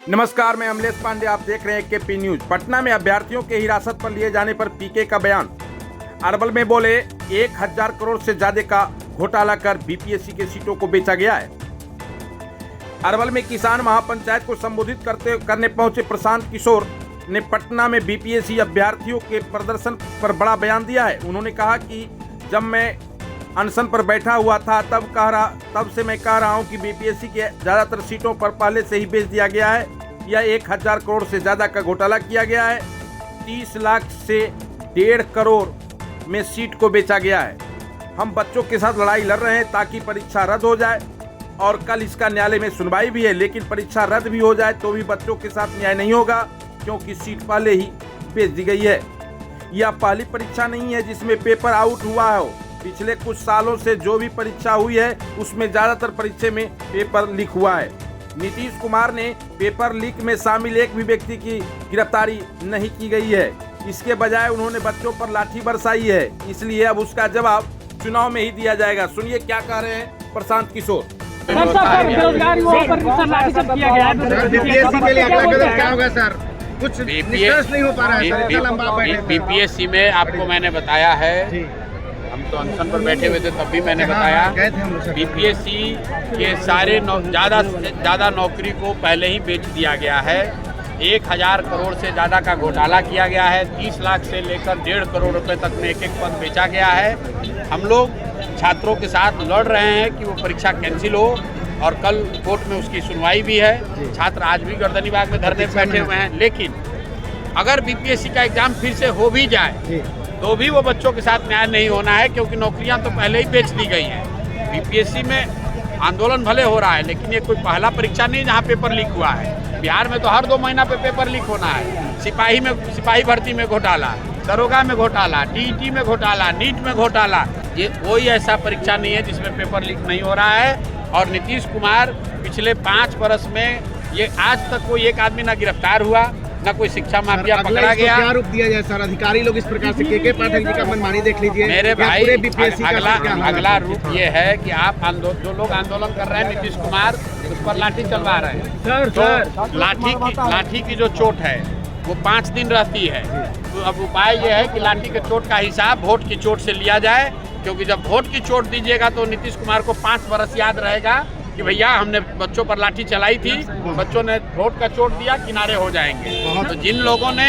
नमस्कार, मैं अमलेश पांडे, आप देख रहे हैं केपी न्यूज। पटना में अभ्यर्थियों के हिरासत पर लिए जाने पर पीके का बयान। अरवल में बोले 1000 करोड़ से ज्यादा का घोटाला कर बीपीएससी के सीटों को बेचा गया है। अरवल में किसान महापंचायत को संबोधित करने पहुंचे प्रशांत किशोर ने पटना में बीपीएससी अभ्यर्थियों के प्रदर्शन पर बड़ा बयान दिया है। उन्होंने कहा कि जब मैं अनशन पर बैठा हुआ था तब से मैं कह रहा हूं कि बीपीएससी के ज़्यादातर सीटों पर पहले से ही बेच दिया गया है। यह 1000 करोड़ से ज़्यादा का घोटाला किया गया है। 30 लाख से 1.5 करोड़ में सीट को बेचा गया है। हम बच्चों के साथ लड़ाई लड़ रहे हैं ताकि परीक्षा रद्द हो जाए और कल इसका न्यायालय में सुनवाई भी है, लेकिन परीक्षा रद्द भी हो जाए तो भी बच्चों के साथ न्याय नहीं होगा क्योंकि सीट पहले ही बेच दी गई है। यह पहली परीक्षा नहीं है जिसमें पेपर आउट हुआ हो। पिछले कुछ सालों से जो भी परीक्षा हुई है उसमें ज़्यादातर परीक्षा में पेपर लीक हुआ है। नीतीश कुमार ने पेपर लीक में शामिल एक भी व्यक्ति की गिरफ्तारी नहीं की गई है। इसके बजाय उन्होंने बच्चों पर लाठी बरसाई है, इसलिए अब उसका जवाब चुनाव में ही दिया जाएगा। सुनिए क्या कह रहे हैं प्रशांत किशोर। कुछ निष्कर्ष नहीं हो पा रहा है। बीपीएससी में आपको मैंने बताया है, हम तो अनशन पर बैठे हुए थे तब भी मैंने बताया, बीपीएससी के सारे ज़्यादा नौकरी को पहले ही बेच दिया गया है। 1000 करोड़ से ज़्यादा का घोटाला किया गया है। 30 लाख से लेकर 1.5 करोड़ रुपए तक में एक पद बेचा गया है। हम लोग छात्रों के साथ लड़ रहे हैं कि वो परीक्षा कैंसिल हो और कल कोर्ट में उसकी सुनवाई भी है। छात्र आज भी गर्दनीबाग में धरने बैठे हुए हैं। लेकिन अगर बीपीएससी का एग्जाम फिर से हो भी जाए तो भी वो बच्चों के साथ न्याय नहीं होना है, क्योंकि नौकरियां तो पहले ही बेच दी गई हैं। बीपीएससी में आंदोलन भले हो रहा है लेकिन ये कोई पहला परीक्षा नहीं जहां पेपर लीक हुआ है। बिहार में तो हर 2 महीना पे पेपर लीक होना है। सिपाही भर्ती में घोटाला, दरोगा में घोटाला, टीईटी में घोटाला, नीट में घोटाला। ये कोई ऐसा परीक्षा नहीं है जिसमें पेपर लीक नहीं हो रहा है। और नीतीश कुमार पिछले 5 वर्ष में ये आज तक कोई एक आदमी ना गिरफ्तार हुआ, न कोई शिक्षा माफिया पकड़ा गया। क्या रूप दिया जाए सर? अधिकारी लोग इस प्रकार से के पाठक जी का मनमानी देख लीजिए मेरे भाई। अगला रूप ये है कि आप जो लोग आंदोलन कर रहे हैं, नीतीश कुमार उस पर लाठी चलवा रहे हैं। तो लाठी की जो चोट है वो 5 दिन रहती है। तो अब उपाय ये है कि लाठी के चोट का हिसाब वोट की चोट से लिया जाए, क्योंकि जब वोट की चोट दीजिएगा तो नीतीश कुमार को 5 वर्ष याद रहेगा कि भैया हमने बच्चों पर लाठी चलाई थी, बच्चों ने वोट का चोट दिया, किनारे हो जाएंगे। तो जिन लोगों ने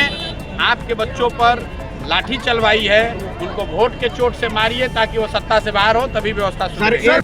आपके बच्चों पर लाठी चलवाई है उनको वोट के चोट से मारिए ताकि वो सत्ता से बाहर हो, तभी व्यवस्था सुधरेगी।